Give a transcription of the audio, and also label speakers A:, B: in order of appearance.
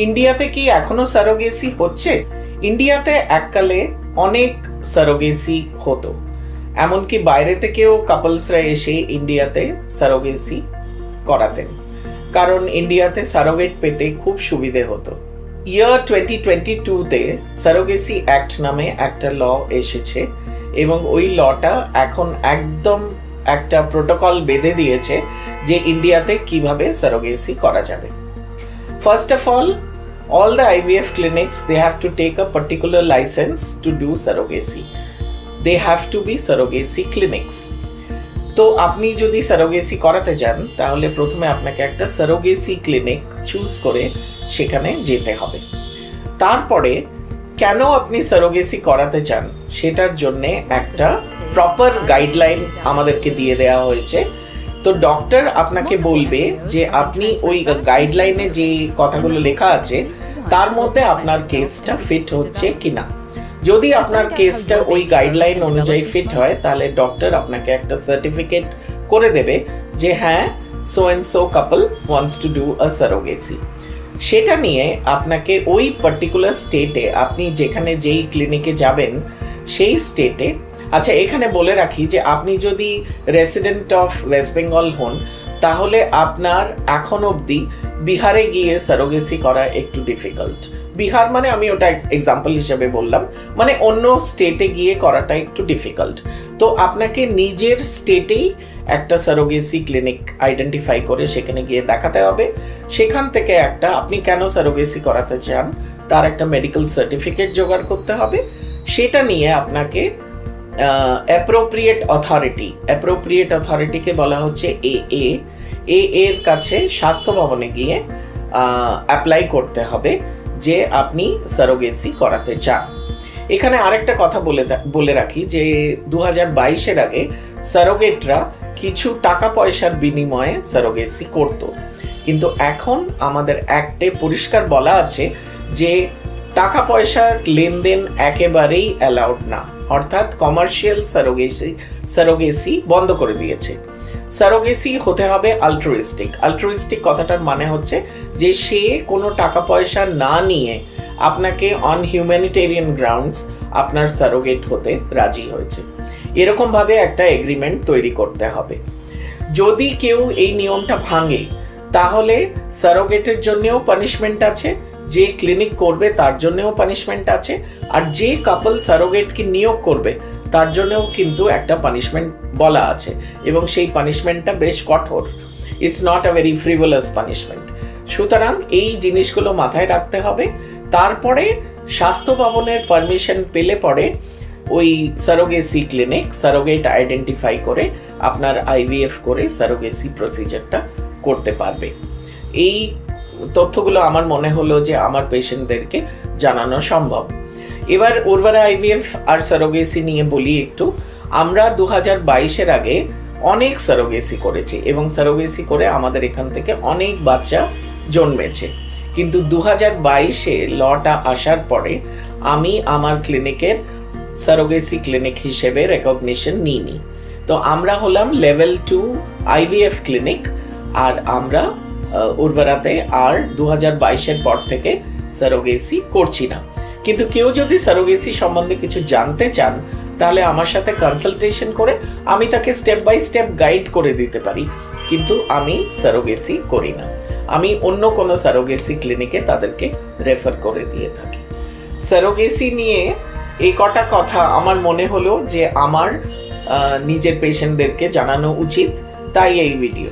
A: ইন্ডিয়াতে কি এখনো সারোগেসি হচ্ছে? ইন্ডিয়াতে এককালে অনেক সারোগেসি হতো, এমনকি বাইরে থেকেও কাপলসরা এসে ইন্ডিয়াতে সারোগেসি করাতেন, কারণ ইন্ডিয়াতে সারোগেট পেতে খুব সুবিধে হতো। ইয়ার 2022-তে সারোগেসি অ্যাক্ট নামে একটা ল এসেছে এবং ওই লটা এখন একদম একটা প্রোটোকল বেঁধে দিয়েছে যে ইন্ডিয়াতে কিভাবে সারোগেসি করা যাবে। First of all the IVF clinics, they have to take a particular license to do surrogacy. They have to be surrogacy clinics. তো আপনি যদি সারোগেসি করাতে যান তাহলে প্রথমে আপনাকে একটা সারোগেসি ক্লিনিক চুজ করে সেখানে যেতে হবে। তারপরে কেন আপনি সারোগেসি করাতে চান সেটার জন্যে একটা প্রপার গাইডলাইন আমাদেরকে দিয়ে দেওয়া হয়েছে। তো ডক্টর আপনাকে বলবে যে আপনি ওই গাইডলাইনে যে কথাগুলো লেখা আছে তার মধ্যে আপনার কেসটা ফিট হচ্ছে কিনা। যদি আপনার কেসটা ওই গাইডলাইন অনুযায়ী ফিট হয় তাহলে ডক্টর আপনাকে একটা সার্টিফিকেট করে দেবে যে হ্যাঁ, so and so couple wants to do a surrogacy. সেটা নিয়ে আপনাকে ওই পার্টিকুলার স্টেটে, আপনি যেখানে যেই ক্লিনিকে যাবেন সেই স্টেটে, আচ্ছা এখানে বলে রাখি যে আপনি যদি রেসিডেন্ট অফ ওয়েস্ট বেঙ্গল হন তাহলে আপনার এখন অবধি বিহারে গিয়ে সারোগেসি করা একটু ডিফিকাল্ট। বিহার মানে আমি ওটা এক্সাম্পল হিসেবে বললাম, মানে অন্য স্টেটে গিয়ে করাটা একটু ডিফিকাল্ট। তো আপনাকে নিজের স্টেটেই একটা সারোগেসি ক্লিনিক আইডেন্টিফাই করে সেখানে গিয়ে দেখাতে হবে। সেখান থেকে একটা আপনি কেন সারোগেসি করাতে চান তার একটা মেডিকেল সার্টিফিকেট জোগাড় করতে হবে। সেটা নিয়ে আপনাকে অ্যাপ্রোপ্রিয়েট অথরিটিকে বলা হচ্ছে এ এর কাছে স্বাস্থ্য ভবনে গিয়ে অ্যাপ্লাই করতে হবে যে আপনি সারোগেসি করাতে চান। এখানে আরেকটা কথা বলে রাখি যে 2022-এর আগে সারোগেটরা কিছু টাকা পয়সার বিনিময়ে সারোগেসি করত, কিন্তু এখন আমাদের অ্যাক্টে পরিষ্কার বলা আছে যে টাকা পয়সার লেনদেন একেবারেই অ্যালাউড না, অর্থাৎ কমার্শিয়াল সারোগেসি বন্ধ করে দিয়েছে। সারোগেসি হতে হবে আলট্রুইস্টিক কথাটার মানে হচ্ছে যে সে কোনো টাকা পয়সা না নিয়ে আপনাকে অন হিউম্যানিটেরিয়ান গ্রাউন্ডস আপনার সারোগেট হতে রাজি হয়েছে, এরকম ভাবে একটা এগ্রিমেন্ট তৈরি করতে হবে। যদি কেউ এই নিয়মটা ভাঙে তাহলে সারোগেটের জন্যও পানিশমেন্ট আছে, যে ক্লিনিক করবে তার জন্যও পানিশমেন্ট আছে, আর যে কাপল সারোগেটকে নিয়োগ করবে তার জন্যও কিন্তু একটা পানিশমেন্ট বলা আছে, এবং সেই পানিশমেন্টটা বেশ কঠোর। It's not a very frivolous punishment. সুতরাং এই জিনিসগুলো মাথায় রাখতে হবে। তারপরে স্বাস্থ্য ভবনের পারমিশন পেলে পরে ওই সারোগেসি ক্লিনিক সারোগেট আইডেন্টিফাই করে আপনার আইভিএফ করে সারোগেসি প্রসিজারটা করতে পারবে। এই তথ্যগুলো আমার মনে হলো যে আমার পেশেন্টদেরকে জানানো সম্ভব। এবার উর্বরা আইভিএফ আর সারোগেসি নিয়ে বলি একটু। আমরা 2022-এর আগে অনেক সারোগেসি করেছি এবং সারোগেসি করে আমাদের এখান থেকে অনেক বাচ্চা জন্মেছে, কিন্তু 2022-এ লটা আসার পরে আমি আমার ক্লিনিকের সারোগেসি ক্লিনিক হিসেবে রেকগনিশন নিইনি। তো আমরা হলাম লেভেল 2 আইভিএফ ক্লিনিক, আর আমরা উর্বরাতে আর 2022-এর পর থেকে সারোগেসি করছি না। কিন্তু কেউ যদি সারোগেসি সম্বন্ধে কিছু জানতে চান তাহলে আমার সাথে কনসালটেশন করে আমি তাকে স্টেপ বাই স্টেপ গাইড করে দিতে পারি, কিন্তু আমি সারোগেসি করি না। আমি অন্য কোনো সারোগেসি ক্লিনিকে তাদেরকে রেফার করে দিয়ে থাকি। সারোগেসি নিয়ে এই কটা কথা আমার মনে হলো যে আমার নিজের পেশেন্টদেরকে জানানো উচিত, তাই এই ভিডিও।